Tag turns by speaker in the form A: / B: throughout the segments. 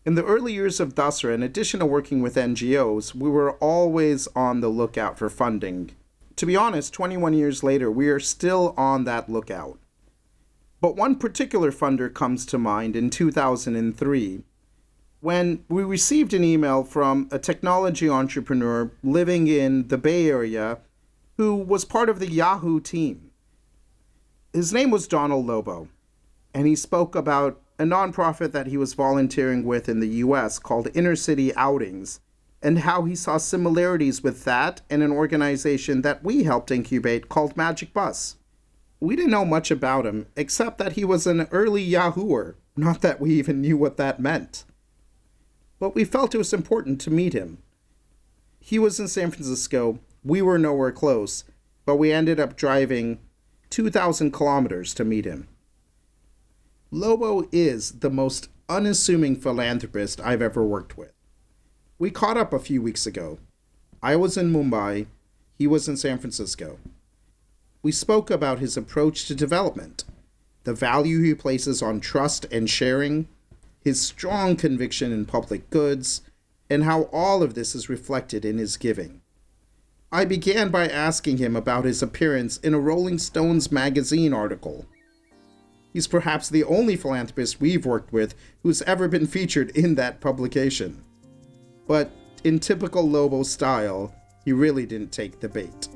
A: In the early years of Dasra, in addition to working with NGOs, we were always on the lookout for funding. To be honest, 21 years later, we are still on that lookout. But one particular funder comes to mind in 2003 when we received an email from a technology entrepreneur living in the Bay Area who was part of the Yahoo team. His name was Donald Lobo, and he spoke about a nonprofit that he was volunteering with in the US called Inner City Outings, and how he saw similarities with that and an organization that we helped incubate called Magic Bus. We didn't know much about him, except that he was an early Yahooer, not that we even knew what that meant. But we felt it was important to meet him. He was in San Francisco, we were nowhere close, but we ended up driving 2,000 kilometers to meet him. Lobo is the most unassuming philanthropist I've ever worked with. We caught up a few weeks ago. I was in Mumbai, he was in San Francisco. We spoke about his approach to development, the value he places on trust and sharing, his strong conviction in public goods, and how all of this is reflected in his giving. I began by asking him about his appearance in a Rolling Stones magazine article. He's perhaps the only philanthropist we've worked with who's ever been featured in that publication. But in typical Lobo style, he really didn't take the bait.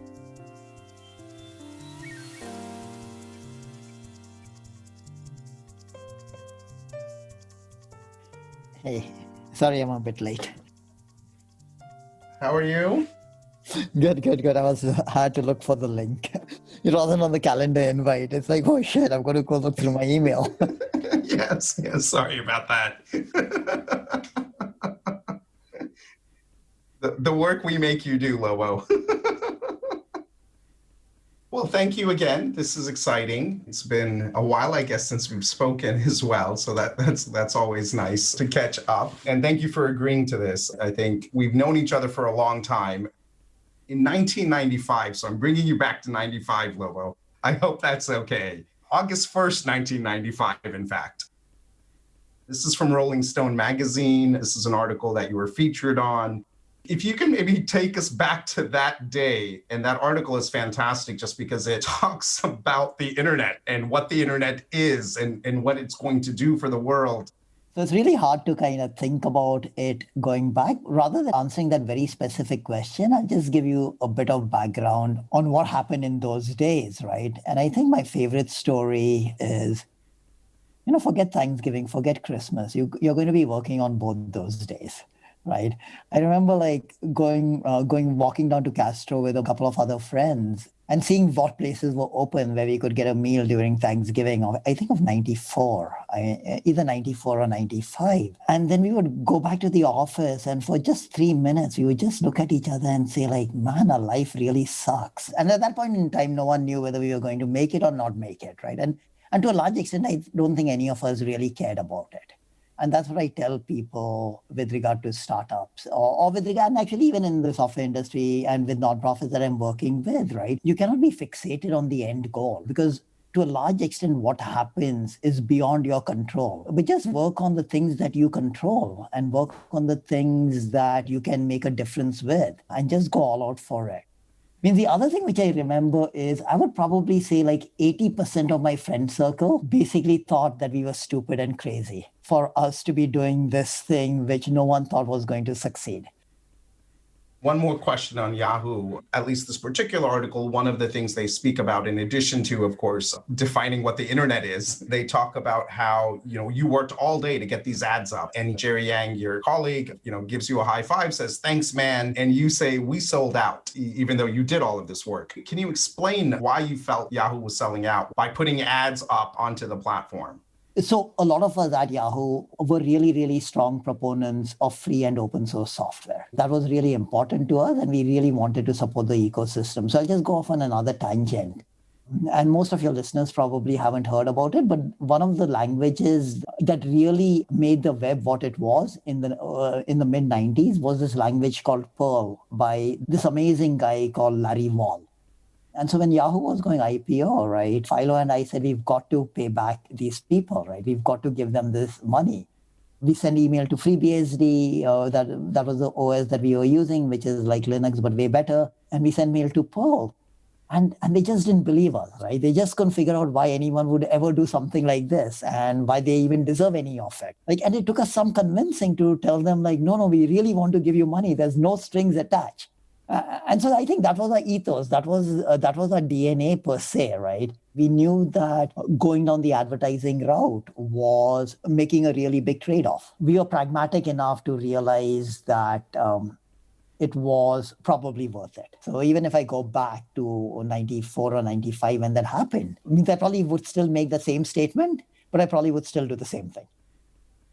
B: Hey, sorry I'm a bit late.
A: How are you?
B: Good. Had to look for the link. It wasn't on the calendar invite. It's like, oh shit, I'm going to go look through my email.
A: Yes, sorry about that. the work we make you do, Lobo. Well, thank you again. This is exciting. It's been a while, I guess, since we've spoken as well. So that's always nice to catch up. And thank you for agreeing to this. I think we've known each other for a long time. In 1995, so I'm bringing you back to 95, Lobo. I hope that's okay. August 1st, 1995, in fact. This is from Rolling Stone magazine. This is an article that you were featured on. If you can maybe take us back to that day, and that article is fantastic just because it talks about the internet and what the internet is and what it's going to do for the world.
B: So it's really hard to kind of think about it going back. Rather than answering that very specific question, I'll just give you a bit of background on what happened in those days, right? And I think my favorite story is, forget Thanksgiving, forget Christmas. You're going to be working on both those days. Right. I remember walking down to Castro with a couple of other friends and seeing what places were open where we could get a meal during Thanksgiving of, I think of 94, either 94 or 95. And then we would go back to the office and for just 3 minutes, we would just look at each other and say like, man, our life really sucks. And at that point in time, no one knew whether we were going to make it or not make it. Right. And to a large extent, I don't think any of us really cared about it. And that's what I tell people with regard to startups or with regard, and actually even in the software industry and with nonprofits that I'm working with, right? You cannot be fixated on the end goal because to a large extent, what happens is beyond your control. But just work on the things that you control and work on the things that you can make a difference with and just go all out for it. I mean, the other thing which I remember is I would probably say like 80% of my friend circle basically thought that we were stupid and crazy for us to be doing this thing which no one thought was going to succeed.
A: One more question on Yahoo. At least this particular article, one of the things they speak about, in addition to, of course, defining what the internet is, they talk about how, you worked all day to get these ads up. And Jerry Yang, your colleague, gives you a high five, says, thanks, man. And you say, we sold out, even though you did all of this work. Can you explain why you felt Yahoo was selling out by putting ads up onto the platform?
B: So a lot of us at Yahoo were really, really strong proponents of free and open source software. That was really important to us, and we really wanted to support the ecosystem. So I'll just go off on another tangent. And most of your listeners probably haven't heard about it, but one of the languages that really made the web what it was in the mid 90s was this language called Perl by this amazing guy called Larry Wall. And so when Yahoo was going IPO, right, Philo and I said, we've got to pay back these people, right? We've got to give them this money. We send email to FreeBSD, that was the OS that we were using, which is like Linux, but way better. And we send mail to Perl. And they just didn't believe us, right? They just couldn't figure out why anyone would ever do something like this and why they even deserve any of it. And it took us some convincing to tell them, no, we really want to give you money. There's no strings attached. And so I think that was our ethos. That was our DNA per se, right? We knew that going down the advertising route was making a really big trade-off. We were pragmatic enough to realize that it was probably worth it. So even if I go back to 94 or 95 when that happened, I probably would still make the same statement, but I probably would still do the same thing.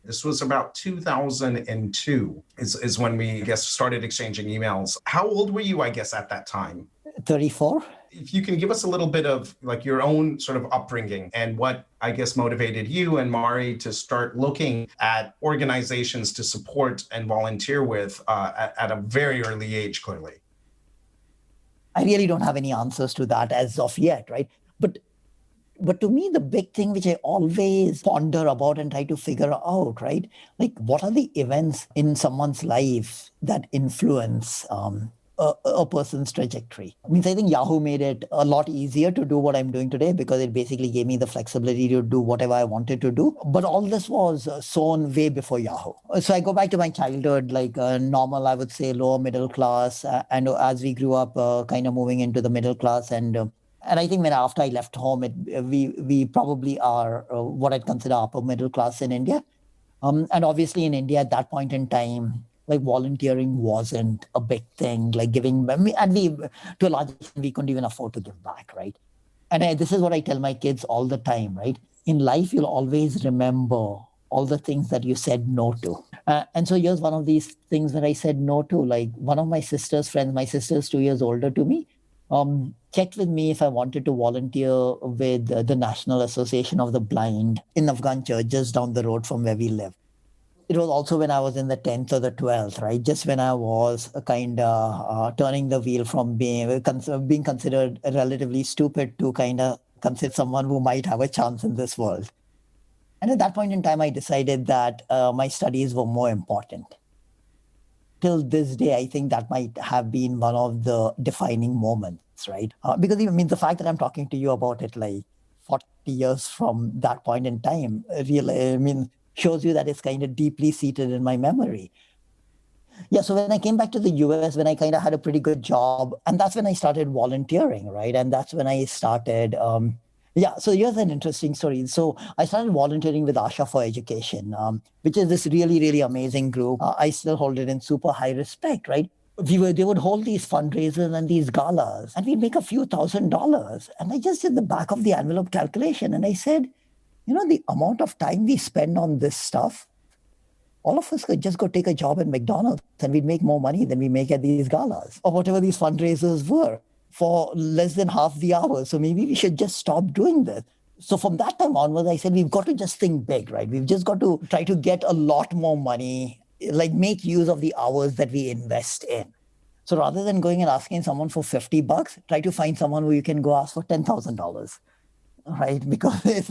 A: This was about 2002 is when we, I guess, started exchanging emails. How old were you, I guess, at that time?
B: 34.
A: If you can give us a little bit of your own sort of upbringing and what, I guess, motivated you and Mari to start looking at organizations to support and volunteer with at a very early age, clearly.
B: I really don't have any answers to that as of yet, right? But to me, the big thing which I always ponder about and try to figure out, right? What are the events in someone's life that influence a person's trajectory? I think Yahoo made it a lot easier to do what I'm doing today because it basically gave me the flexibility to do whatever I wanted to do. But all this was sown way before Yahoo. So I go back to my childhood, normal, I would say, lower middle class. And as we grew up, kind of moving into the middle class. And I think after I left home, we probably are what I'd consider upper middle class in India. And obviously in India at that point in time, volunteering wasn't a big thing, giving, and we, to a large extent, we couldn't even afford to give back, right? And this is what I tell my kids all the time, right? In life, you'll always remember all the things that you said no to. And so here's one of these things that I said no to. One of my sister's friends, my sister's 2 years older to me, checked with me if I wanted to volunteer with the National Association of the Blind in Afghan Church, just down the road from where we live. It was also when I was in the 10th or the 12th, right? Just when I was kind of turning the wheel from being considered relatively stupid to kind of consider someone who might have a chance in this world. And at that point in time, I decided that my studies were more important. Till this day, I think that might have been one of the defining moments, right? Because the fact that I'm talking to you about it 40 years from that point in time, really, shows you that it's kind of deeply seated in my memory. Yeah, so when I came back to the US, when I kind of had a pretty good job, and that's when I started volunteering, right? And that's when I started, so here's an interesting story. So I started volunteering with Asha for Education, which is this really, really amazing group. I still hold it in super high respect, right? They would hold these fundraisers and these galas, and we'd make a few $1,000s. And I just did the back of the envelope calculation, and I said, the amount of time we spend on this stuff, all of us could just go take a job at McDonald's and we'd make more money than we make at these galas or whatever these fundraisers were for less than half the hour. So maybe we should just stop doing this. So from that time onwards, I said, we've got to just think big, right? We've just got to try to get a lot more money, make use of the hours that we invest in. So rather than going and asking someone for $50, try to find someone who you can go ask for $10,000, right? Because it's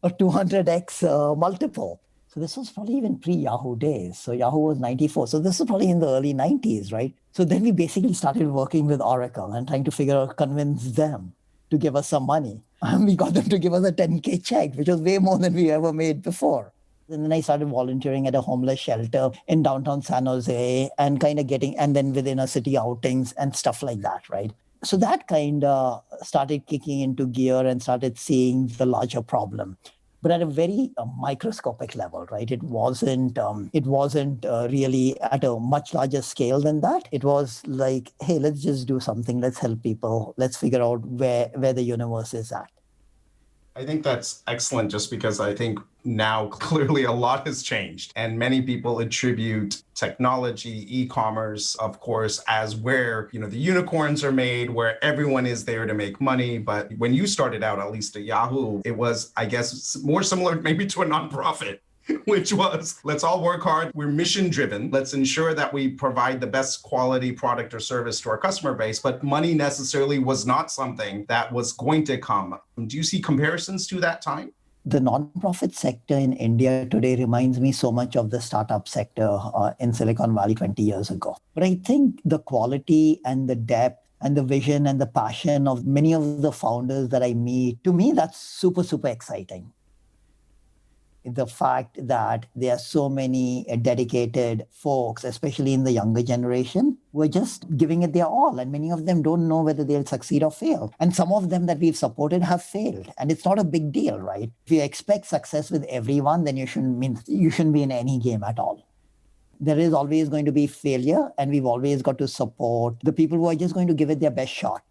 B: a 200x multiple. So this was probably even pre-Yahoo days. So Yahoo was 94. So this was probably in the early 90s, right? So then we basically started working with Oracle and trying to convince them to give us some money. And we got them to give us a 10K check, which was way more than we ever made before. And then I started volunteering at a homeless shelter in downtown San Jose and kind of and then within a city outings and stuff like that, right? So that kind of started kicking into gear and started seeing the larger problem, but at a very microscopic level, right? It wasn't really at a much larger scale than that. It was hey, let's just do something. Let's help people. Let's figure out where the universe is at.
A: I think that's excellent, just because I think now clearly a lot has changed, and many people attribute technology, e-commerce, of course, as where, the unicorns are made, where everyone is there to make money. But when you started out, at least at Yahoo, it was, I guess, more similar maybe to a nonprofit, which was, let's all work hard. We're mission driven. Let's ensure that we provide the best quality product or service to our customer base. But money necessarily was not something that was going to come. Do you see comparisons to that time?
B: The nonprofit sector in India today reminds me so much of the startup sector in Silicon Valley 20 years ago. But I think the quality and the depth and the vision and the passion of many of the founders that I meet, to me, that's super, super exciting. The fact that there are so many dedicated folks, especially in the younger generation, who are just giving it their all. And many of them don't know whether they'll succeed or fail. And some of them that we've supported have failed. And it's not a big deal, right? If you expect success with everyone, then you shouldn't be in any game at all. There is always going to be failure, and we've always got to support the people who are just going to give it their best shot.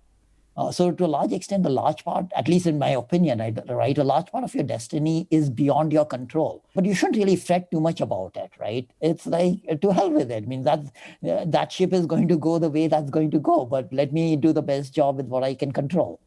B: So to a large extent, a large part, at least in my opinion, right, a large part of your destiny is beyond your control. But you shouldn't really fret too much about it, right? It's like, to hell with it. I mean, that ship is going to go the way that's going to go, but let me do the best job with what I can control.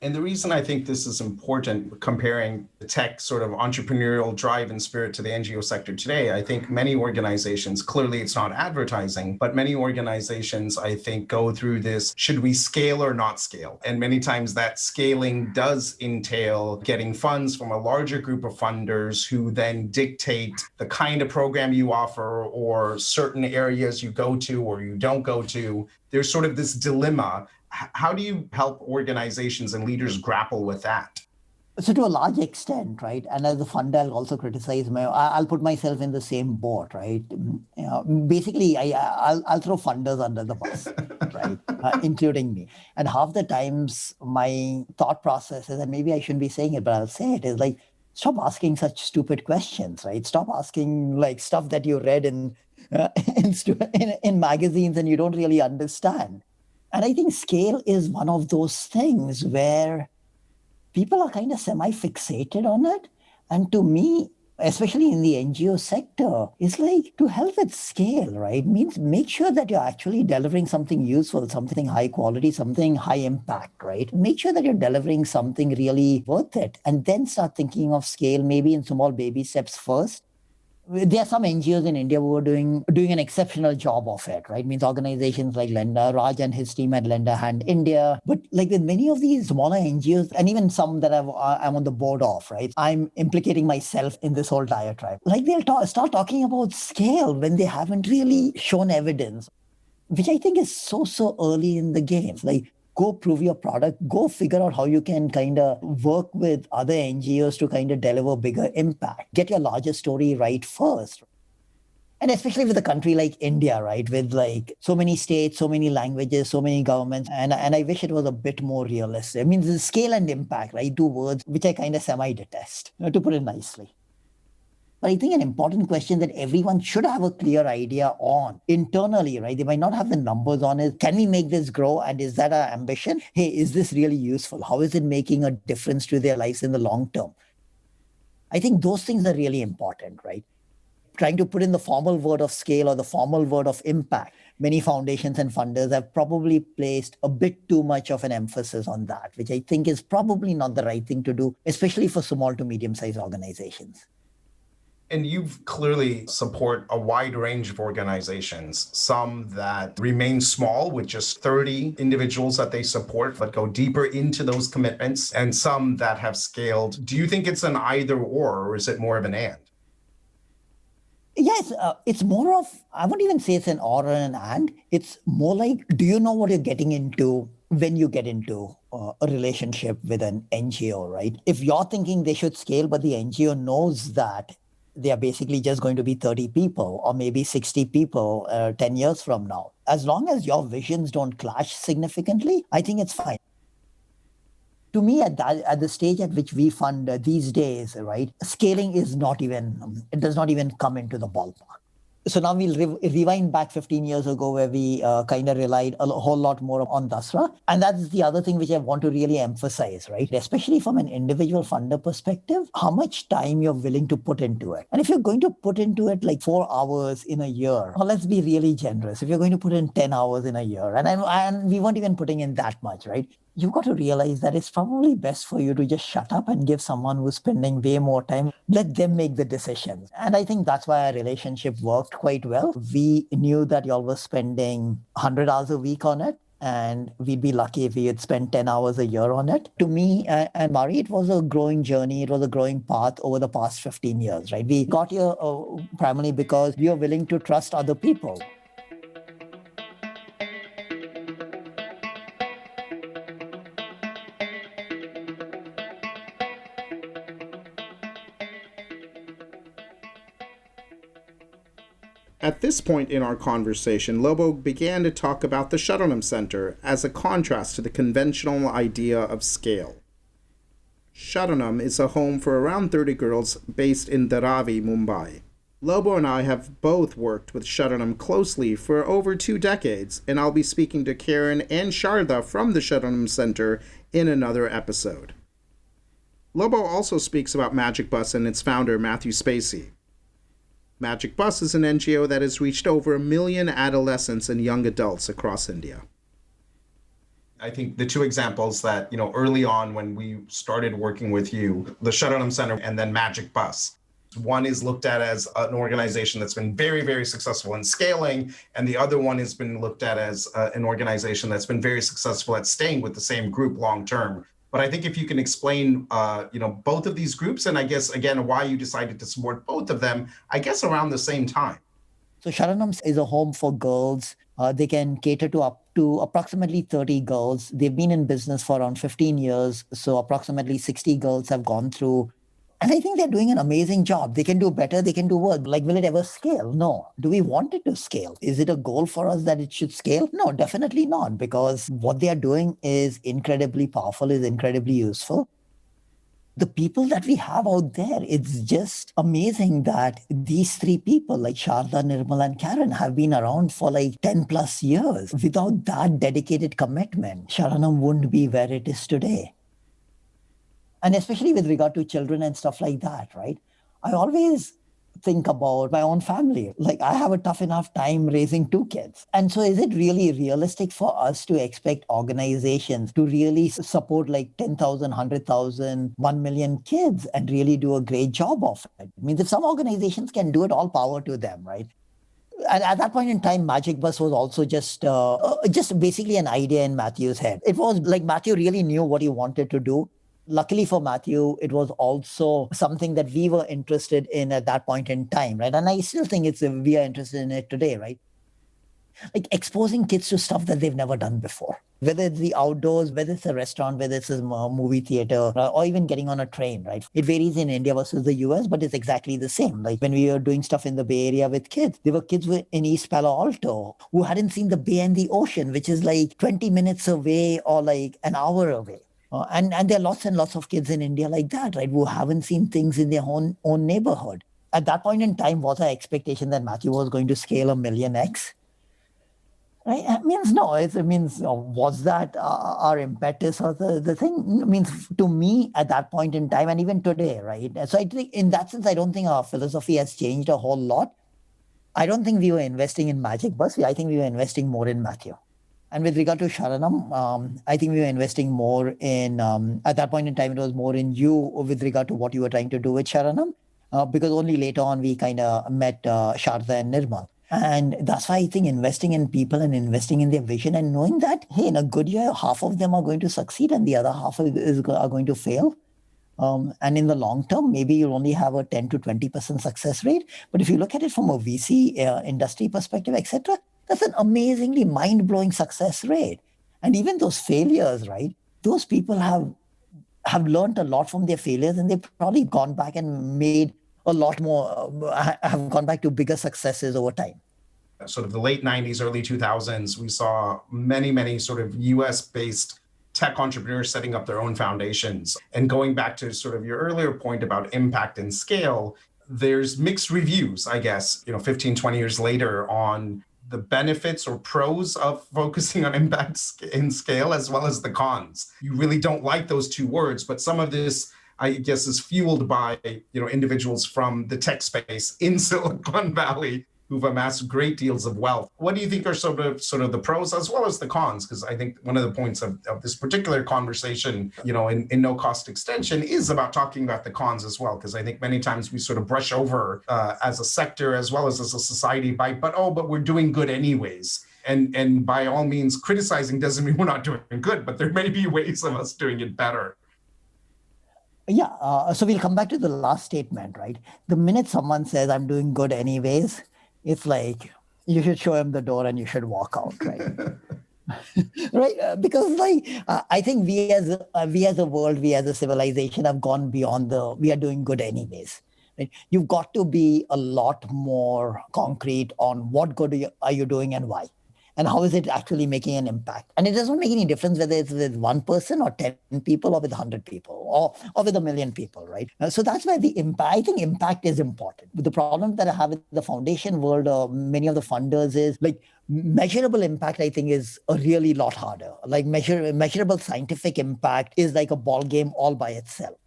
A: And the reason I think this is important, comparing the tech sort of entrepreneurial drive and spirit to the NGO sector today, I think many organizations, clearly it's not advertising, but many organizations, I think, go through this, should we scale or not scale? And many times that scaling does entail getting funds from a larger group of funders who then dictate the kind of program you offer or certain areas you go to or you don't go to. There's sort of this dilemma. How do you help organizations and leaders grapple with that?
B: So to a large extent, right, and as a funder, I'll also criticize I'll put myself in the same boat, right? Basically, I'll throw funders under the bus, right, including me. And half the times my thought process is, and maybe I shouldn't be saying it, but I'll say it, is like, stop asking such stupid questions, right? Stop asking like stuff that you read in magazines and you don't really understand. And I think scale is one of those things where people are kind of semi-fixated on it. And to me, especially in the NGO sector, it's like, to hell with scale, right? Means make sure that you're actually delivering something useful, something high quality, something high impact, right? Make sure that you're delivering something really worth it. And then start thinking of scale, maybe in small baby steps first. There are some NGOs in India who are doing an exceptional job of it, right? Means organizations like Lenda, Raj and his team at Lenda Hand India. But like with many of these smaller NGOs, and even some that I'm on the board of, right? I'm implicating myself in this whole diatribe. Like they'll start talking about scale when they haven't really shown evidence, which I think is so early in the game. Like, go prove your product, go figure out how you can kind of work with other NGOs to kind of deliver bigger impact. Get your larger story right first. And especially with a country like India, right, with like so many states, so many languages, so many governments. And I wish it was a bit more realistic. I mean, the scale and impact, right, two words which I kind of semi-detest, to put it nicely. But I think an important question that everyone should have a clear idea on internally, right? They might not have the numbers on it. Can we make this grow? And is that our ambition? Hey, is this really useful? How is it making a difference to their lives in the long term? I think those things are really important, right? Trying to put in the formal word of scale or the formal word of impact. Many foundations and funders have probably placed a bit too much of an emphasis on that, which I think is probably not the right thing to do, especially for small to medium-sized organizations.
A: And you've clearly support a wide range of organizations, some that remain small with just 30 individuals that they support, but go deeper into those commitments, and some that have scaled. Do you think it's an either or is it more of an and?
B: Yes, it's more of, I won't even say it's an or and an and. It's more like, do you know what you're getting into when you get into a relationship with an NGO, right? If you're thinking they should scale, but the NGO knows that they are basically just going to be 30 people or maybe 60 people 10 years from now. As long as your visions don't clash significantly, I think it's fine. To me, at the stage at which we fund these days, right, scaling is not even, it does not even come into the ballpark. So now we'll rewind back 15 years ago where we kind of relied a whole lot more on Dasra. And that's the other thing which I want to really emphasize, right? Especially from an individual funder perspective, how much time you're willing to put into it. And if you're going to put into it like 4 hours in a year, well, let's be really generous. If you're going to put in 10 hours in a year, and we weren't even putting in that much, right? You've got to realize that it's probably best for you to just shut up and give someone who's spending way more time, let them make the decisions. And I think that's why our relationship worked quite well. We knew that y'all were spending 100 hours a week on it. and we'd be lucky if we had spent 10 hours a year on it. To me and Mari, it was a growing journey. It was a growing path over the past 15 years, right? We got here primarily because we are willing to trust other people.
A: At this point in our conversation, Lobo began to talk about the Sharanam Center as a contrast to the conventional idea of scale. Sharanam is a home for around 30 girls based in Dharavi, Mumbai. Lobo and I have both worked with Sharanam closely for over 2 decades, and I'll be speaking to Karen and Sharda from the Sharanam Center in another episode. Lobo also speaks about Magic Bus and its founder, Matthew Spacey. Magic Bus is an NGO that has reached over 1 million adolescents and young adults across India. I think the 2 examples that, early on when we started working with you, the Sharanam Center and then Magic Bus. One is looked at as an organization that's been very, very successful in scaling, and the other one has been looked at as an organization that's been very successful at staying with the same group long term. But I think if you can explain, both of these groups, and I guess, again, why you decided to support both of them, I guess around the same time.
B: So Sharanam is a home for girls. They can cater to up to approximately 30 girls. They've been in business for around 15 years. So approximately 60 girls have gone through. And I think they're doing an amazing job. They can do better. They can do worse. Like, will it ever scale? No. Do we want it to scale? Is it a goal for us that it should scale? No, definitely not. Because what they are doing is incredibly powerful, is incredibly useful. The people that we have out there, it's just amazing that these 3 people like Sharda, Nirmal, and Karen have been around for like 10 plus years. Without that dedicated commitment, Sharanam wouldn't be where it is today. And especially with regard to children and stuff like that, right? I always think about my own family. Like, I have a tough enough time raising 2 kids. And so is it really realistic for us to expect organizations to really support like 10,000, 100,000, 1 million kids and really do a great job of it? I mean, if some organizations can do it, all power to them, right? And at that point in time, Magic Bus was also just basically an idea in Matthew's head. It was like Matthew really knew what he wanted to do. Luckily for Matthew, it was also something that we were interested in at that point in time, right? And I still think we are interested in it today, right? Like exposing kids to stuff that they've never done before, whether it's the outdoors, whether it's a restaurant, whether it's a movie theater, or even getting on a train, right? It varies in India versus the US, but it's exactly the same. Like when we were doing stuff in the Bay Area with kids, there were kids in East Palo Alto who hadn't seen the bay and the ocean, which is like 20 minutes away or like an hour away. And there are lots and lots of kids in India like that, right, who haven't seen things in their own neighborhood. At that point in time, was our expectation that Matthew was going to scale 1 million X? Right? It means no. It means was that our impetus or the thing? It means to me at that point in time, and even today, right? So I think in that sense, I don't think our philosophy has changed a whole lot. I don't think we were investing in Magic Bus. I think we were investing more in Matthew. And with regard to Sharanam, I think we were investing more in, at that point in time, it was more in you with regard to what you were trying to do with Sharanam, because only later on we kind of met Sharda and Nirmal. And that's why I think investing in people and investing in their vision and knowing that, hey, in a good year, half of them are going to succeed and the other half are going to fail. And in the long term, maybe you'll only have a 10 to 20% success rate. But if you look at it from a VC industry perspective, etc., that's an amazingly mind-blowing success rate. And even those failures, right? Those people have learned a lot from their failures, and they've probably gone back and made a lot more, have gone back to bigger successes over time.
A: Sort of the late 90s, early 2000s, we saw many sort of US-based tech entrepreneurs setting up their own foundations. And going back to sort of your earlier point about impact and scale, there's mixed reviews, I guess, 15, 20 years later on the benefits or pros of focusing on impact and scale, as well as the cons. You really don't like those 2 words, but some of this, I guess, is fueled by, individuals from the tech space in Silicon Valley who've amassed great deals of wealth. What do you think are sort of the pros as well as the cons? Because I think one of the points of this particular conversation, in no cost extension is about talking about the cons as well. Because I think many times we sort of brush over as a sector as well as a society but we're doing good anyways. And by all means, criticizing doesn't mean we're not doing good, but there may be ways of us doing it better.
B: Yeah. So we'll come back to the last statement, right? The minute someone says, I'm doing good anyways, it's like you should show him the door and you should walk out, right? Right, because I think we as a world, we as a civilization have gone beyond the we are doing good anyways. Right? You've got to be a lot more concrete on what good are you doing and why, and how is it actually making an impact. And it doesn't make any difference whether it's with one person or 10 people or with 100 people or with a million people, right? So that's why the impact, I think impact is important. But the problem that I have with the foundation world or many of the funders is like measurable impact, I think, is a really lot harder. Like measurable scientific impact is like a ball game all by itself.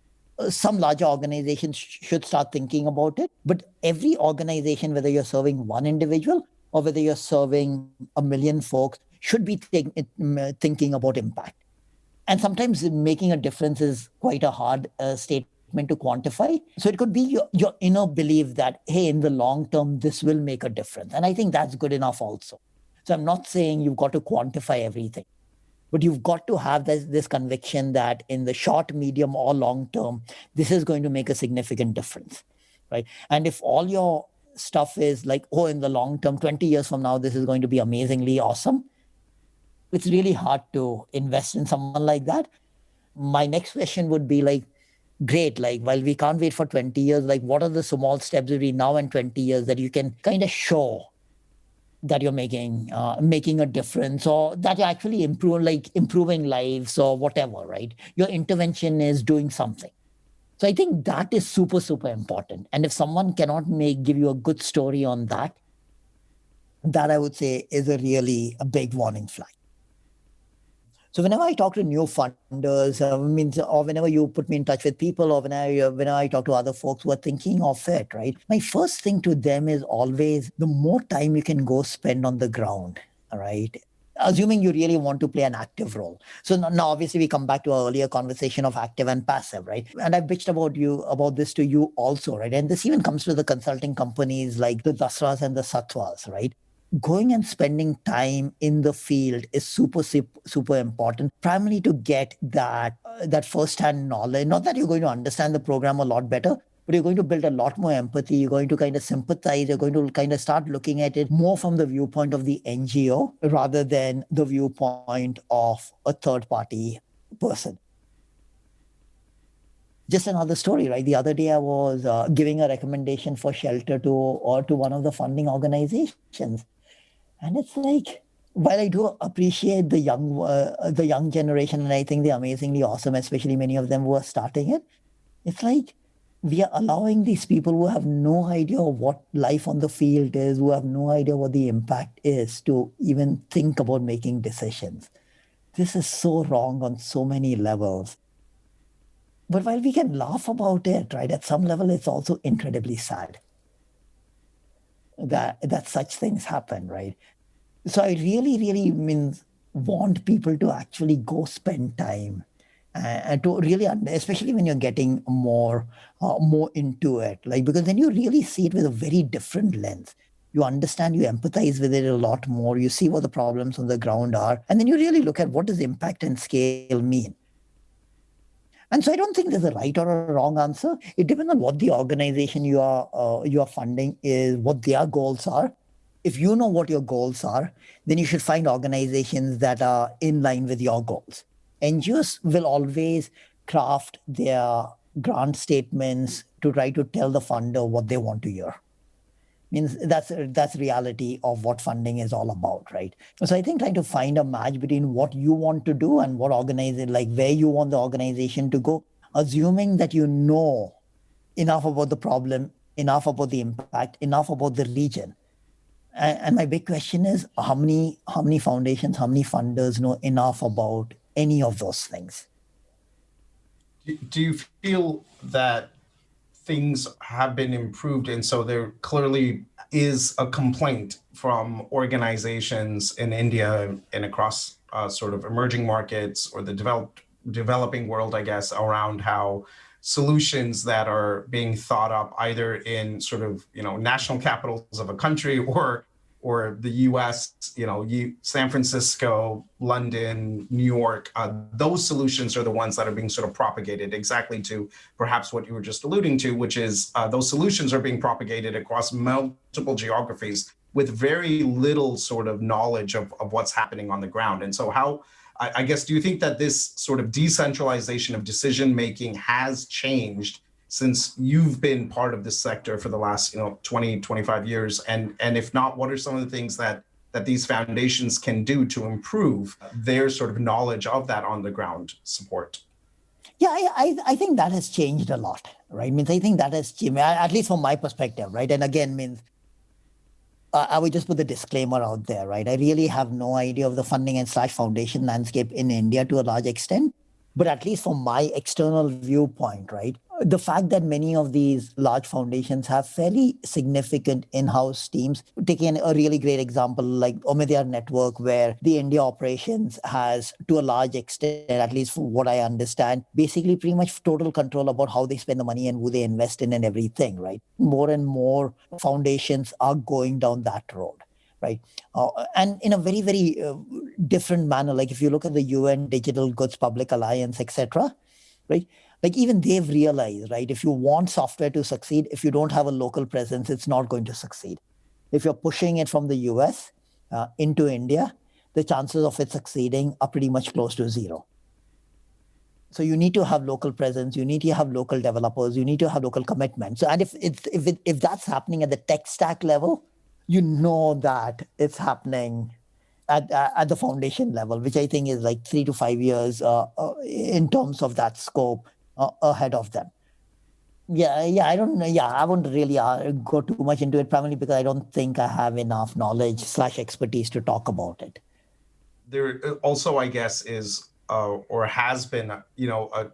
B: Some larger organizations should start thinking about it, but every organization, whether you're serving one individual or whether you're serving a million folks, should be thinking about impact. And sometimes making a difference is quite a hard statement to quantify. So it could be your inner belief that, hey, in the long term, this will make a difference. And I think that's good enough also. So I'm not saying you've got to quantify everything, but you've got to have this conviction that in the short, medium, or long term, this is going to make a significant difference, right? And if all your stuff is like, oh, in the long term, 20 years from now, this is going to be amazingly awesome, it's really hard to invest in someone like that. My next question would be like, great, like, while we can't wait for 20 years, like, what are the small steps between now and 20 years that you can kind of show that you're making a difference, or that you're actually improving lives or whatever, right? Your intervention is doing something. So I think that is super, super important. And if someone cannot give you a good story on that, that I would say is a big warning flag. So whenever I talk to new funders, or whenever you put me in touch with people, or whenever I talk to other folks who are thinking of it, right? My first thing to them is always the more time you can go spend on the ground, all right? Assuming you really want to play an active role. So now obviously we come back to our earlier conversation of active and passive, right? And I bitched about this to you also, right? And this even comes to the consulting companies like the Dasras and the Sattwas, right? Going and spending time in the field is super, super important, primarily to get that first-hand knowledge. Not that you're going to understand the program a lot better, but you're going to build a lot more empathy. You're going to kind of sympathize. You're going to kind of start looking at it more from the viewpoint of the NGO rather than the viewpoint of a third-party person. Just another story, right? The other day I was giving a recommendation for shelter to one of the funding organizations. And it's like, while I do appreciate the young generation, and I think they're amazingly awesome, especially many of them who are starting it, it's like we are allowing these people who have no idea what life on the field is, who have no idea what the impact is, to even think about making decisions. This is so wrong on so many levels. But while we can laugh about it, right, at some level, it's also incredibly sad that such things happen, right? So I really, really want people to actually go spend time and to really, especially when you're getting more into it, like, because then you really see it with a very different lens. You understand, you empathize with it a lot more. You see what the problems on the ground are, and then you really look at what does impact and scale mean. And so I don't think there's a right or a wrong answer. It depends on what the organization you are funding is, what their goals are. If you know what your goals are, then you should find organizations that are in line with your goals. NGOs will always craft their grant statements to try to tell the funder what they want to hear. Means that's reality of what funding is all about, right? So I think trying to find a match between what you want to do and what where you want the organization to go, assuming that you know enough about the problem, enough about the impact, enough about the region. And my big question is, how many foundations, how many funders know enough about any of those things?
A: Do you feel that things have been improved, and so there clearly is a complaint from organizations in India and across sort of emerging markets or the developing world, I guess, around how solutions that are being thought up either in sort of national capitals of a country or or the US, San Francisco, London, New York, those solutions are the ones that are being sort of propagated exactly to perhaps what you were just alluding to, which is those solutions are being propagated across multiple geographies with very little sort of knowledge of what's happening on the ground. And so I guess, do you think that this sort of decentralization of decision making has changed since you've been part of this sector for the last 20, 25 years? And if not, what are some of the things that these foundations can do to improve their sort of knowledge of that on the ground support?
B: Yeah, I think that has changed a lot, right? I think that has changed, at least from my perspective, right? And again, I would just put the disclaimer out there, right? I really have no idea of the funding and / foundation landscape in India to a large extent. But at least from my external viewpoint, right, the fact that many of these large foundations have fairly significant in-house teams, taking a really great example like Omidyar Network, where the India operations has, to a large extent, at least from what I understand, basically pretty much total control about how they spend the money and who they invest in and everything, right? More and more foundations are going down that road. Right. And in a very, very different manner, like if you look at the UN Digital Goods Public Alliance, etc., right? Like even they've realized, right, if you want software to succeed, if you don't have a local presence, it's not going to succeed. If you're pushing it from the US into India, the chances of it succeeding are pretty much close to zero. So you need to have local presence, you need to have local developers, you need to have local commitment. So, and if that's happening at the tech stack level, you know that it's happening at the foundation level, which I think is like 3 to 5 years in terms of that scope ahead of them. I don't know. I won't really go too much into it, primarily because I don't think I have enough knowledge / expertise to talk about it.
A: There also, I guess, is or has been, a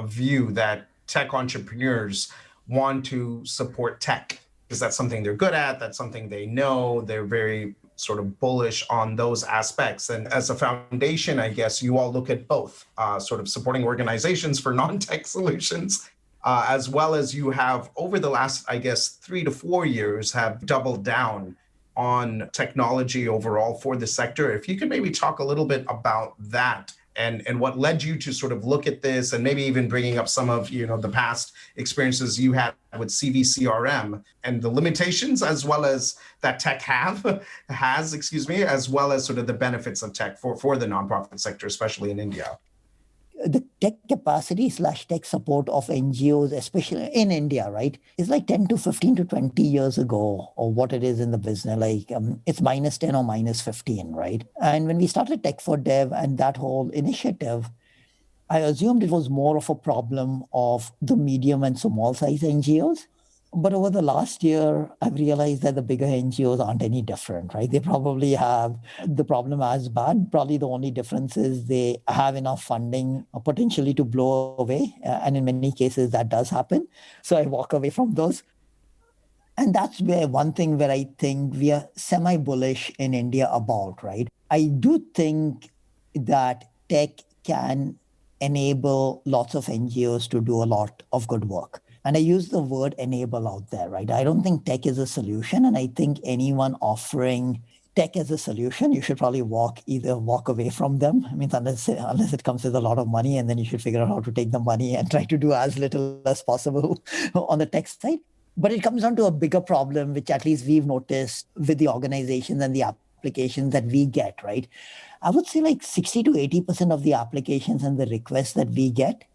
A: view that tech entrepreneurs want to support tech because that's something they're good at, that's something they know, they're very sort of bullish on those aspects. And as a foundation, I guess you all look at both, sort of supporting organizations for non-tech solutions, as well as you have over the last, I guess, 3 to 4 years have doubled down on technology overall for the sector. If you could maybe talk a little bit about that and what led you to sort of look at this, and maybe even bringing up some of the past experiences you had with CVCRM and the limitations as well as that tech has, as well as sort of the benefits of tech for the nonprofit sector, especially in India.
B: The tech capacity / tech support of NGOs, especially in India, right, is like 10 to 15 to 20 years ago, or what it is in the business. Like it's -10 or -15, right? And when we started Tech for Dev and that whole initiative, I assumed it was more of a problem of the medium and small size NGOs. But over the last year, I've realized that the bigger NGOs aren't any different, right? They probably have the problem as bad. Probably the only difference is they have enough funding potentially to blow away. And in many cases, that does happen. So I walk away from those. And that's where one thing where I think we are semi-bullish in India about, right? I do think that tech can enable lots of NGOs to do a lot of good work. And I use the word enable out there, right? I don't think tech is a solution. And I think anyone offering tech as a solution, you should probably walk away from them. I mean, unless it comes with a lot of money, and then you should figure out how to take the money and try to do as little as possible on the tech side. But it comes down to a bigger problem, which at least we've noticed with the organizations and the applications that we get, right? I would say like 60 to 80% of the applications and the requests that we get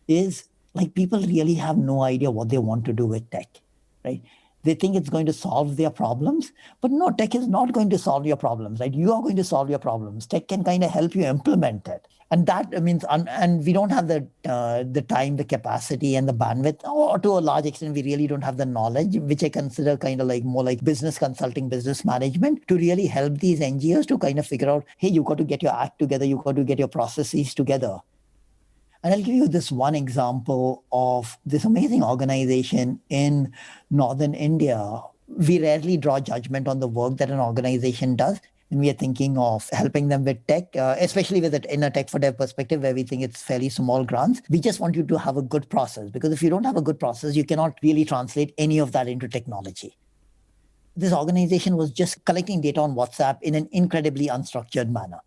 B: is like people really have no idea what they want to do with tech, right? They think it's going to solve their problems, but no, tech is not going to solve your problems, right? You are going to solve your problems. Tech can kind of help you implement it. And that means, and we don't have the time, the capacity, and the bandwidth, or to a large extent, we really don't have the knowledge, which I consider kind of like more like business consulting, business management, to really help these NGOs to kind of figure out, hey, you got to get your act together, you got to get your processes together. And I'll give you this one example of this amazing organization in Northern India. We rarely draw judgment on the work that an organization does. And we are thinking of helping them with tech, especially with it in a Tech for Dev perspective, where we think it's fairly small grants. We just want you to have a good process, because if you don't have a good process, you cannot really translate any of that into technology. this organization was just collecting data on WhatsApp in an incredibly unstructured manner.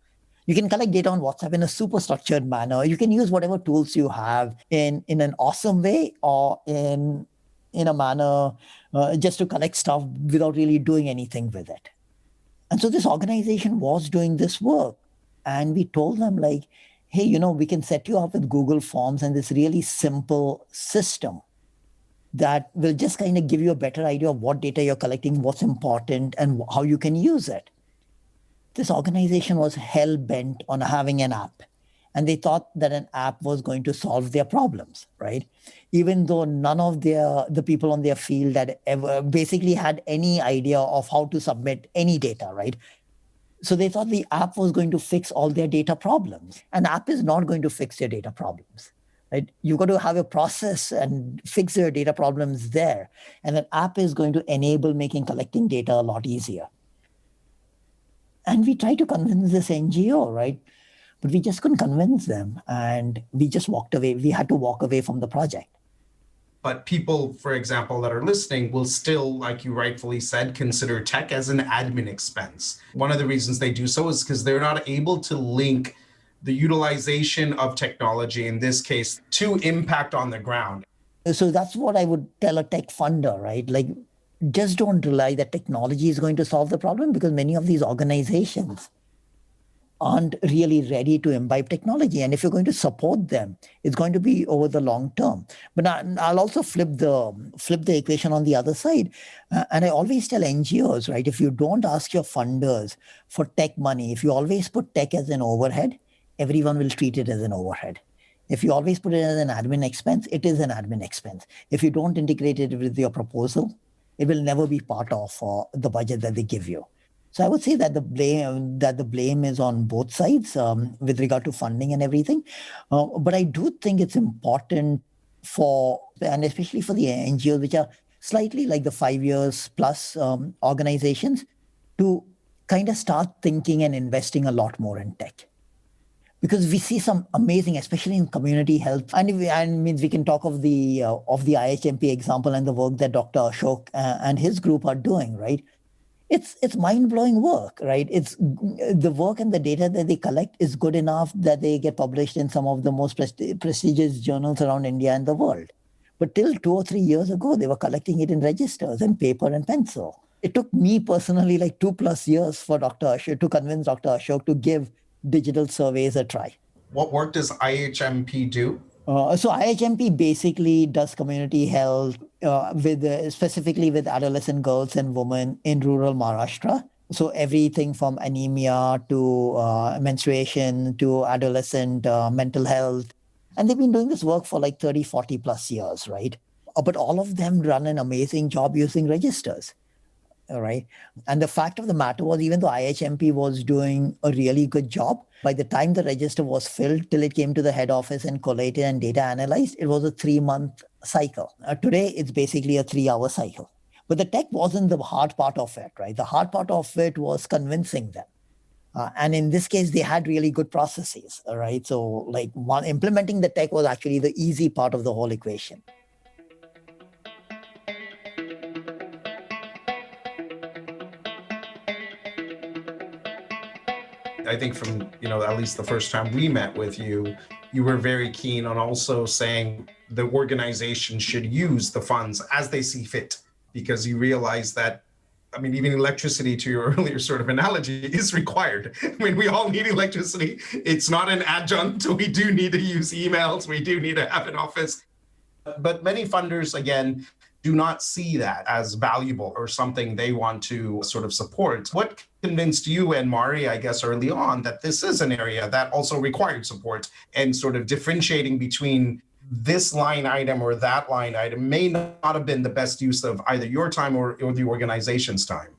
B: You can collect data on WhatsApp in a super structured manner. You can use whatever tools you have in an awesome way or in a manner just to collect stuff without really doing anything with it. And so this organization was doing this work. And we told them, like, hey, we can set you up with Google Forms and this really simple system that will just kind of give you a better idea of what data you're collecting, what's important, and how you can use it. This organization was hell-bent on having an app. And they thought that an app was going to solve their problems, right? Even though none of the people on their field had ever basically had any idea of how to submit any data, right? So they thought the app was going to fix all their data problems. An app is not going to fix your data problems, right? You've got to have a process and fix your data problems there. And an app is going to enable making collecting data a lot easier. And we tried to convince this NGO, right? But we just couldn't convince them. And we just walked away. We had to walk away from the project.
A: But people, for example, that are listening will still, like you rightfully said, consider tech as an admin expense. One of the reasons they do so is because they're not able to link the utilization of technology, in this case, to impact on the ground.
B: So that's what I would tell a tech funder, right? Like, just don't rely that technology is going to solve the problem, because many of these organizations aren't really ready to imbibe technology. And if you're going to support them, it's going to be over the long term. But I'll also flip the equation on the other side. And I always tell NGOs, right, if you don't ask your funders for tech money, if you always put tech as an overhead, everyone will treat it as an overhead. If you always put it as an admin expense, it is an admin expense. If you don't integrate it with your proposal, it will never be part of the budget that they give you. So I would say that the blame is on both sides with regard to funding and everything. But I do think it's important and especially for the NGOs, which are slightly like the 5 years plus organizations, to kind of start thinking and investing a lot more in tech. Because we see some amazing, especially in community health, and means we can talk of the IHMP example and the work that Dr. Ashok and his group are doing, right? It's mind-blowing work, right? It's the work and the data that they collect is good enough that they get published in some of the most prestigious journals around India and the world. But till 2 or 3 years ago, they were collecting it in registers and paper and pencil. It took me personally like 2+ years for Dr. Ashok to convince Dr. Ashok to give digital surveys a try.
A: What work does IHMP do?
B: So IHMP basically does community health specifically with adolescent girls and women in rural Maharashtra. So everything from anemia to menstruation to adolescent mental health. And they've been doing this work for like 30, 40+ years, right? But all of them run an amazing job using registers. All right. And the fact of the matter was, even though IHMP was doing a really good job, by the time the register was filled till it came to the head office and collated and data analyzed, it was a 3-month cycle. Today, it's basically a 3-hour cycle. But the tech wasn't the hard part of it, right? The hard part of it was convincing them. And in this case, they had really good processes, all right? So like implementing the tech was actually the easy part of the whole equation.
A: I think from, at least the first time we met with you, you were very keen on also saying the organization should use the funds as they see fit, because you realize that, even electricity, to your earlier sort of analogy, is required. We all need electricity. It's not an adjunct. We do need to use emails. We do need to have an office. But many funders, again, do not see that as valuable or something they want to sort of support. What convinced you and Mari, I guess, early on that this is an area that also required support, and sort of differentiating between this line item or that line item may not have been the best use of either your time or the organization's time?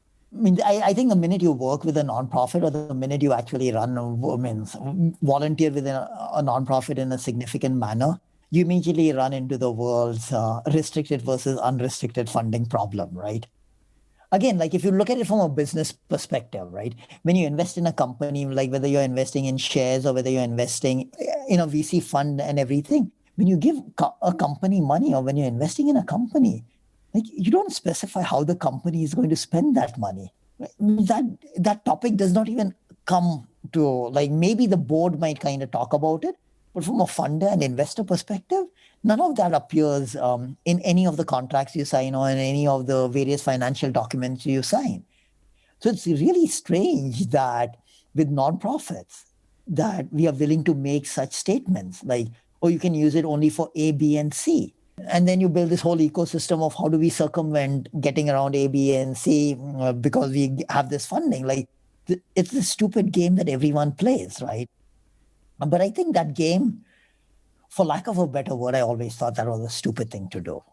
B: I think the minute you work with a nonprofit, or the minute you actually volunteer within a nonprofit in a significant manner, you immediately run into the world's restricted versus unrestricted funding problem, right? Again, like if you look at it from a business perspective, right? When you invest in a company, like whether you're investing in shares or whether you're investing in a VC fund and everything, when you give a company money or when you're investing in a company, Like, you don't specify how the company is going to spend that money. Right? That topic does not even come to, like, maybe the board might kind of talk about it, but from a funder and investor perspective, none of that appears in any of the contracts you sign or in any of the various financial documents you sign. So it's really strange that with nonprofits, that we are willing to make such statements like, oh, you can use it only for A, B, and C. And then you build this whole ecosystem of how do we circumvent getting around A, B, and C because we have this funding. Like, it's a stupid game that everyone plays, right? But I think that game, for lack of a better word, I always thought that was a stupid thing to do.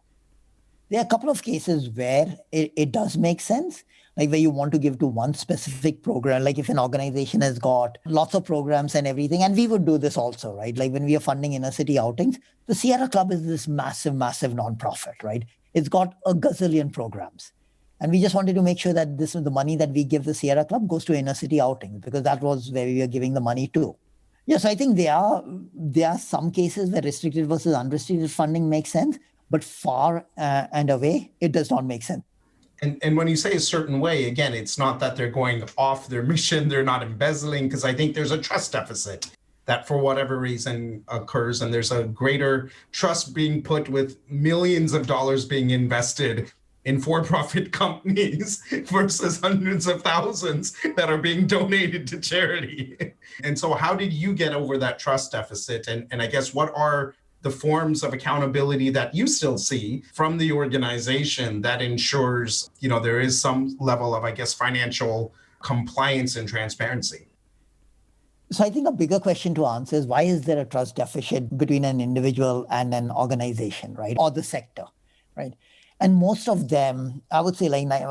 B: There are a couple of cases where it does make sense, like where you want to give to one specific program, like if an organization has got lots of programs and everything, and we would do this also, right? Like when we are funding inner city outings, the Sierra Club is this massive, massive nonprofit, right? It's got a gazillion programs. And we just wanted to make sure that this is the money that we give the Sierra Club goes to inner city outings, because that was where we were giving the money to. Yes, I think there are some cases where restricted versus unrestricted funding makes sense, but far and away, it does not make sense.
A: And when you say a certain way, again, it's not that they're going off their mission, they're not embezzling, because I think there's a trust deficit that for whatever reason occurs, and there's a greater trust being put with millions of dollars being invested in for-profit companies versus hundreds of thousands that are being donated to charity. And so how did you get over that trust deficit? And I guess what are the forms of accountability that you still see from the organization that ensures, there is some level of, I guess, financial compliance and transparency?
B: So I think a bigger question to answer is, why is there a trust deficit between an individual and an organization, right? Or the sector, right? And most of them, I would say, like,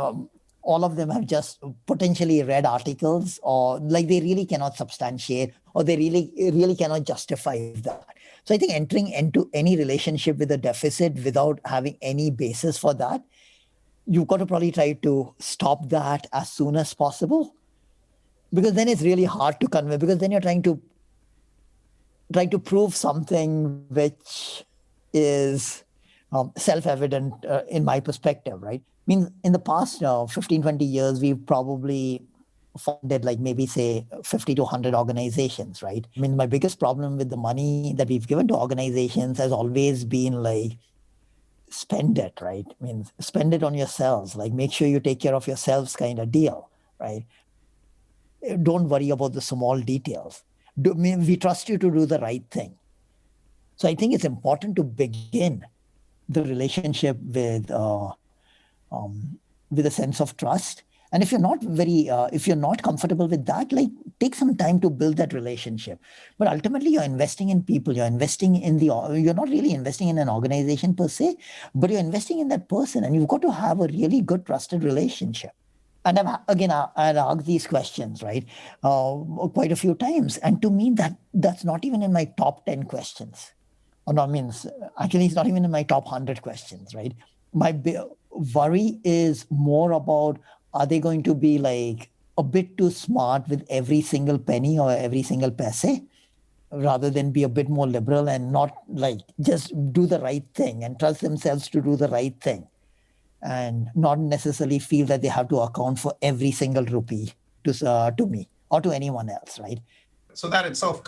B: all of them have just potentially read articles, or like they really cannot substantiate, or they really cannot justify that. So I think entering into any relationship with a deficit without having any basis for that, you've got to probably try to stop that as soon as possible, because then it's really hard to convey, because then you're trying to prove something which is self-evident in my perspective, right? I mean, in the past 15, 20 years, we've probably funded like maybe say 50 to 100 organizations, right? I mean, my biggest problem with the money that we've given to organizations has always been like, spend it, right? I mean, spend it on yourselves, like make sure you take care of yourselves kind of deal, right? Don't worry about the small details. We trust you to do the right thing. So I think it's important to begin the relationship with a sense of trust. And if you're not comfortable with that, like take some time to build that relationship. But ultimately, you're investing in people. You're not really investing in an organization per se, but you're investing in that person, and you've got to have a really good, trusted relationship. And I've asked these questions, right, quite a few times. And to me, that's not even in my top 10 questions. Or no, means actually it's not even in my top 100 questions, right? My worry is more about, are they going to be like a bit too smart with every single penny or every single paise, rather than be a bit more liberal and not like just do the right thing and trust themselves to do the right thing, and not necessarily feel that they have to account for every single rupee to me or to anyone else, right?
A: So that itself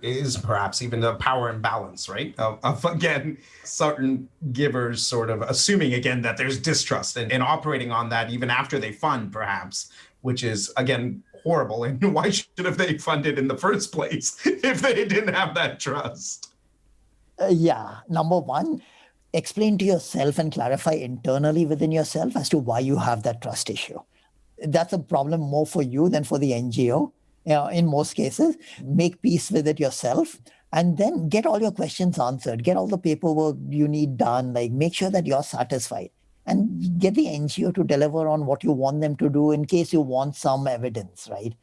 A: is perhaps even the power imbalance, right? Of again, certain givers sort of assuming again that there's distrust and operating on that even after they fund, perhaps, which is again horrible. And why should have they funded in the first place if they didn't have that trust?
B: Yeah. Number one, explain to yourself and clarify internally within yourself as to why you have that trust issue. That's a problem more for you than for the NGO. In most cases, make peace with it yourself, and then get all your questions answered, get all the paperwork you need done, like make sure that you're satisfied, and get the NGO to deliver on what you want them to do in case you want some evidence, right,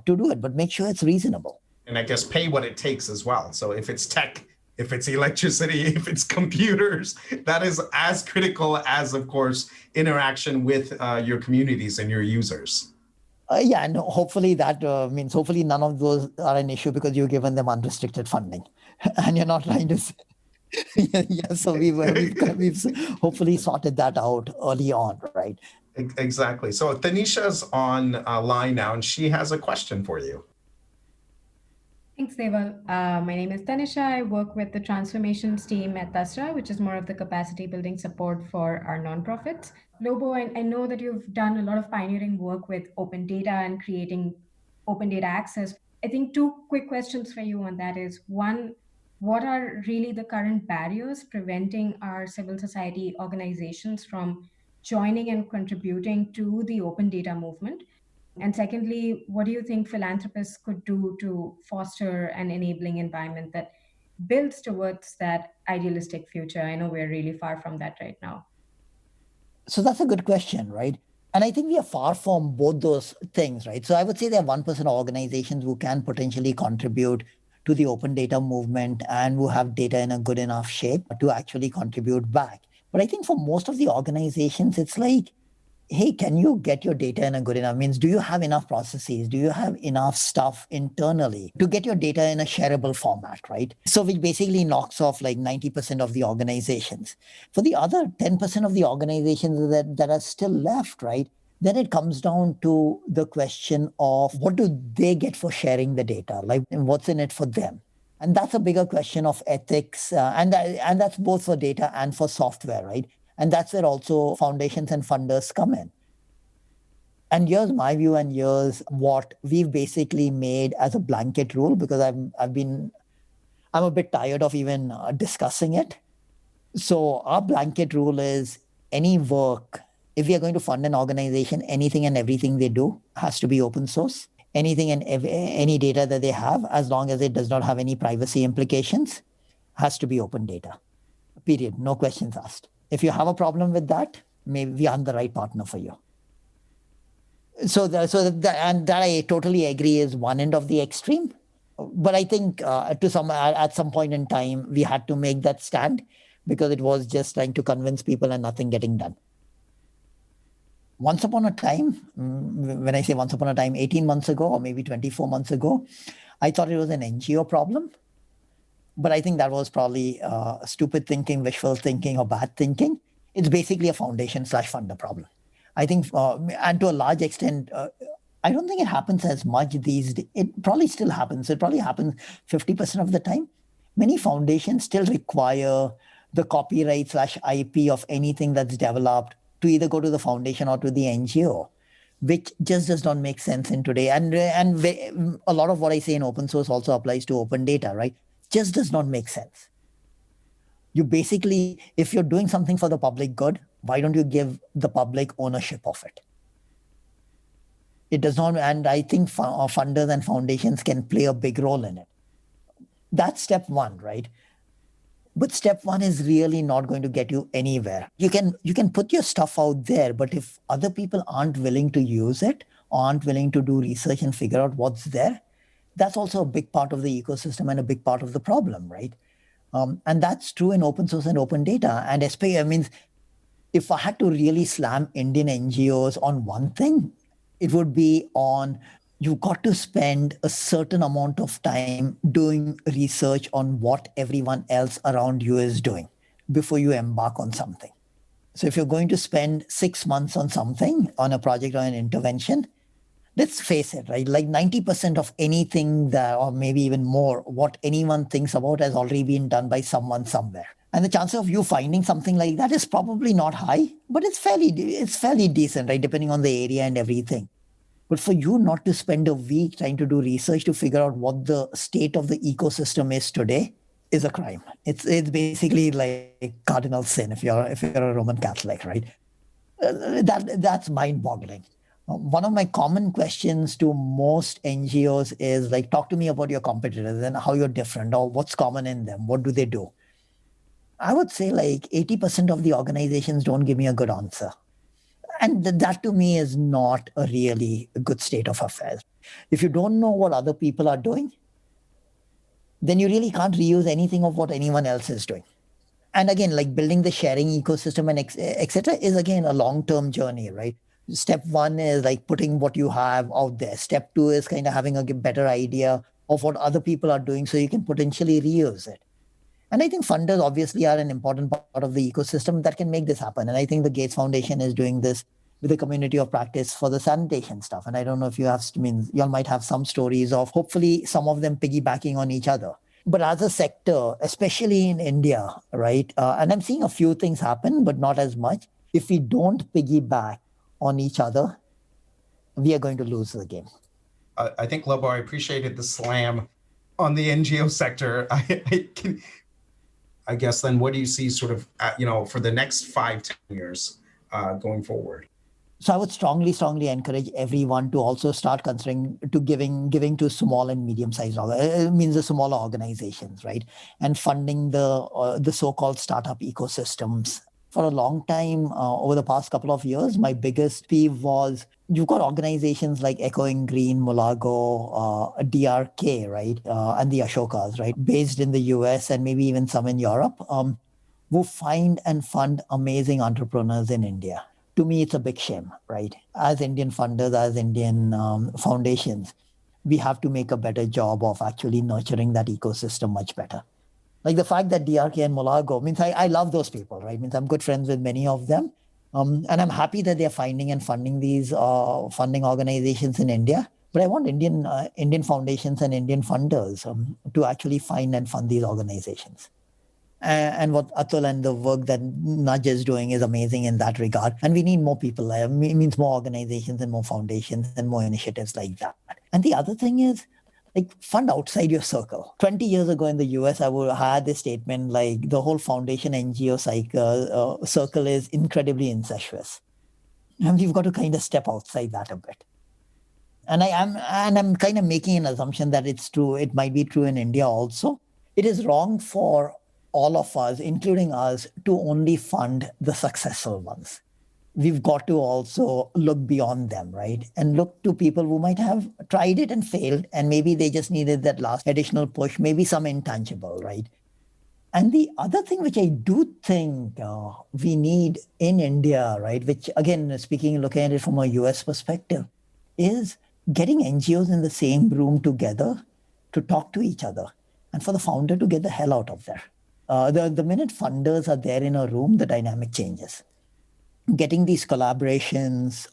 B: to do it, but make sure it's reasonable.
A: And I guess pay what it takes as well. So if it's tech, if it's electricity, if it's computers, that is as critical as, of course, interaction with your communities and your users.
B: And hopefully that means hopefully none of those are an issue because you've given them unrestricted funding and you're not trying to Yeah, so we've hopefully sorted that out early on, right?
A: Exactly. So Tanisha's on line now, and she has a question for you.
C: Thanks, Deval. My name is Tanisha. I work with the transformations team at Tasra, which is more of the capacity building support for our nonprofits. Lobo, I know that you've done a lot of pioneering work with open data and creating open data access. I think two quick questions for you on that is one, what are really the current barriers preventing our civil society organizations from joining and contributing to the open data movement? And secondly, what do you think philanthropists could do to foster an enabling environment that builds towards that idealistic future? I know we're really far from that right now.
B: So that's a good question, right? And I think we are far from both those things, right? So I would say there are 1% organizations who can potentially contribute to the open data movement and who have data in a good enough shape to actually contribute back. But I think for most of the organizations, it's like, hey, can you get your data in a good enough means? Do you have enough processes? Do you have enough stuff internally to get your data in a shareable format, right? So which basically knocks off like 90% of the organizations. For the other 10% of the organizations that are still left, right? Then it comes down to the question of what do they get for sharing the data? Like, what's in it for them? And that's a bigger question of ethics. And that's both for data and for software, right? And that's where also foundations and funders come in. And here's my view, and here's what we've basically made as a blanket rule, because I'm a bit tired of even discussing it. So our blanket rule is any work, if we are going to fund an organization, anything and everything they do has to be open source. Anything and any data that they have, as long as it does not have any privacy implications, has to be open data. Period. No questions asked. If you have a problem with that, maybe we aren't the right partner for you. And that I totally agree is one end of the extreme. But I think at some point in time, we had to make that stand because it was just trying to convince people and nothing getting done. Once upon a time, when I say once upon a time, 18 months ago or maybe 24 months ago, I thought it was an NGO problem. But I think that was probably stupid thinking, wishful thinking, or bad thinking. It's basically a foundation/funder problem. I think, and to a large extent, I don't think it happens as much these days. It probably still happens. It probably happens 50% of the time. Many foundations still require the copyright/IP of anything that's developed to either go to the foundation or to the NGO, which just does not make sense in today. And a lot of what I say in open source also applies to open data, right? Just does not make sense. You basically, if you're doing something for the public good, why don't you give the public ownership of it? It does not, and I think funders and foundations can play a big role in it. That's step one, right? But step one is really not going to get you anywhere. You can put your stuff out there, but if other people aren't willing to use it, aren't willing to do research and figure out what's there, that's also a big part of the ecosystem and a big part of the problem, right? And that's true in open source and open data. And especially, I mean, if I had to really slam Indian NGOs on one thing, it would be on you've got to spend a certain amount of time doing research on what everyone else around you is doing before you embark on something. So if you're going to spend 6 months on something, on a project or an intervention, let's face it, right? Like 90% of anything that, or maybe even more, what anyone thinks about has already been done by someone somewhere. And the chance of you finding something like that is probably not high, but it's fairly decent, right? Depending on the area and everything. But for you not to spend a week trying to do research to figure out what the state of the ecosystem is today is a crime. It's basically like cardinal sin if you're a Roman Catholic, right? That's mind-boggling. One of my common questions to most NGOs is like, talk to me about your competitors and how you're different, or what's common in them. What do they do? I would say like 80% of the organizations don't give me a good answer. And that to me is not a really good state of affairs. If you don't know what other people are doing, then you really can't reuse anything of what anyone else is doing. And again, like building the sharing ecosystem and et cetera is again a long-term journey, right? Step one is like putting what you have out there. Step two is kind of having a better idea of what other people are doing so you can potentially reuse it. And I think funders obviously are an important part of the ecosystem that can make this happen. And I think the Gates Foundation is doing this with a community of practice for the sanitation stuff. And I don't know if you have, I mean, y'all might have some stories of hopefully some of them piggybacking on each other. But as a sector, especially in India, right, and I'm seeing a few things happen, but not as much. If we don't piggyback on each other, we are going to lose the game.
A: I think, Lobo, I appreciated the slam on the NGO sector. I guess then what do you see sort of, for the next 5-10 years going forward?
B: So I would strongly encourage everyone to also start considering to giving to small and medium-sized, it means the smaller organizations, right? And funding the so-called startup ecosystems. For a long time, over the past couple of years, my biggest peeve was you've got organizations like Echoing Green, Mulago, DRK, right? And the Ashokas, right? Based in the US and maybe even some in Europe, who find and fund amazing entrepreneurs in India. To me, it's a big shame, right? As Indian funders, as Indian foundations, we have to make a better job of actually nurturing that ecosystem much better. Like the fact that DRK and Mulago means I love those people, right? Means I'm good friends with many of them. And I'm happy that they're finding and funding these funding organizations in India. But I want Indian foundations and Indian funders to actually find and fund these organizations. And what Atul and the work that Nudge is doing is amazing in that regard. And we need more people. It means more organizations and more foundations and more initiatives like that. And the other thing is, like, fund outside your circle. 20 years ago in the US, I had this statement like the whole foundation NGO circle is incredibly incestuous. And we've got to kind of step outside that a bit. And I'm kind of making an assumption that it's true. It might be true in India also. It is wrong for all of us, including us, to only fund the successful ones. We've got to also look beyond them, right? And look to people who might have tried it and failed, and maybe they just needed that last additional push, maybe some intangible, right? And the other thing which I do think we need in India, right, which again, looking at it from a US perspective, is getting NGOs in the same room together to talk to each other and for the founder to get the hell out of there. The minute funders are there in a room, the dynamic changes. Getting these collaborations,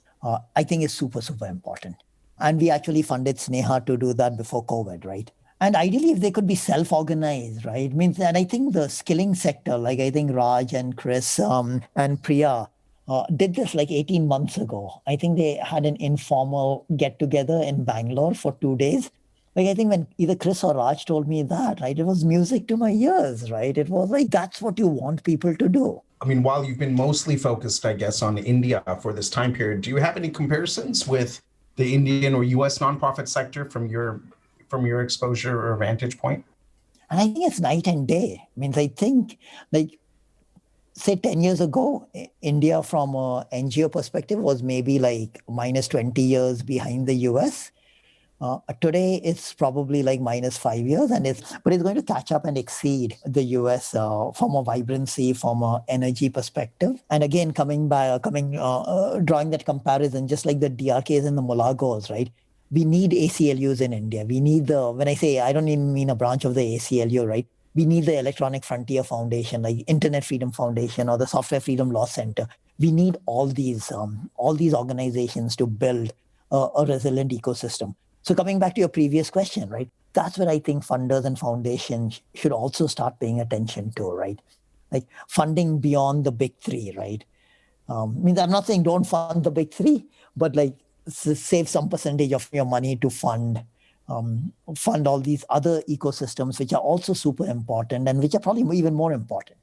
B: I think is super, super important. And we actually funded Sneha to do that before COVID, right? And ideally, if they could be self-organized, right? And I think the skilling sector, like I think Raj and Chris and Priya did this like 18 months ago. I think they had an informal get-together in Bangalore for 2 days. Like, I think when either Chris or Raj told me that, right, it was music to my ears, right? It was like, that's what you want people to do.
A: I mean, while you've been mostly focused, I guess, on India for this time period, do you have any comparisons with the Indian or US nonprofit sector from your exposure or vantage point?
B: And I think it's night and day. I think, like, say 10 years ago, India from an NGO perspective was maybe like minus 20 years behind the US. Today, it's probably like minus 5 years, but it's going to catch up and exceed the US from a vibrancy, from an energy perspective. And again, drawing that comparison, just like the DRKs and the Mulagos, right? We need ACLUs in India. We need when I say, I don't even mean a branch of the ACLU, right? We need the Electronic Frontier Foundation, like Internet Freedom Foundation or the Software Freedom Law Center. We need all these organizations to build a resilient ecosystem. So coming back to your previous question, right? That's where I think funders and foundations should also start paying attention to, right? Like funding beyond the big three, right? I'm not saying don't fund the big three, but like save some percentage of your money to fund all these other ecosystems, which are also super important and which are probably even more important.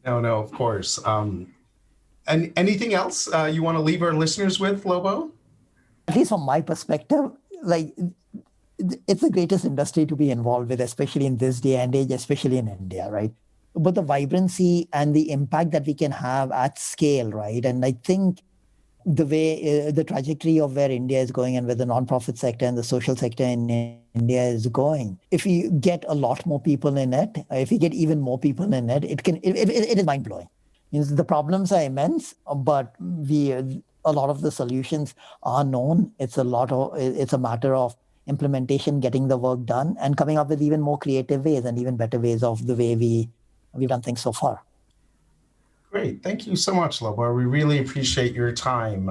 A: No, of course. And anything else you want to leave our listeners with, Lobo?
B: At least from my perspective, like, it's the greatest industry to be involved with, especially in this day and age, especially in India, right? But the vibrancy and the impact that we can have at scale, right? And I think the way the trajectory of where India is going and where the nonprofit sector and the social sector in India is going, if we get a lot more people in it, if we get even more people in it, it is mind-blowing. The problems are immense, but a lot of the solutions are known. It's a matter of implementation, getting the work done, and coming up with even more creative ways and even better ways of the way we we've done things so far.
A: Great. Thank you so much, Lobo. We really appreciate your time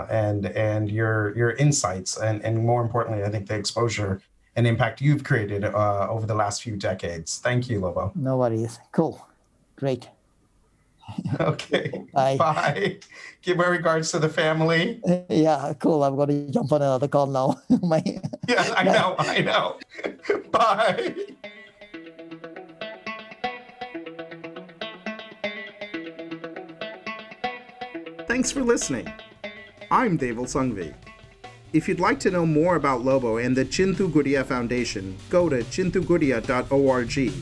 A: and your insights, and more importantly, I think the exposure and impact you've created over the last few decades. Thank you, Lobo.
B: No worries. Cool. Great.
A: Okay.
B: Bye.
A: Bye. Give my regards to the family.
B: Yeah, cool. I'm going to jump on another call now.
A: Yeah, I know. Bye. Thanks for listening. I'm Deval Sanghavi. If you'd like to know more about Lobo and the Chintu Gudia Foundation, go to chintugudia.org.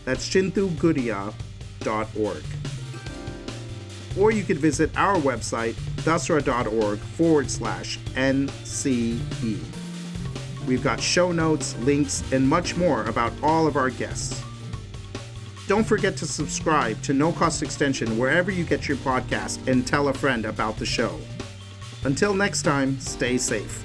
A: That's chintugudia.org. Or you could visit our website, dasra.org/NCE. We've got show notes, links, and much more about all of our guests. Don't forget to subscribe to No Cost Extension wherever you get your podcast and tell a friend about the show. Until next time, stay safe.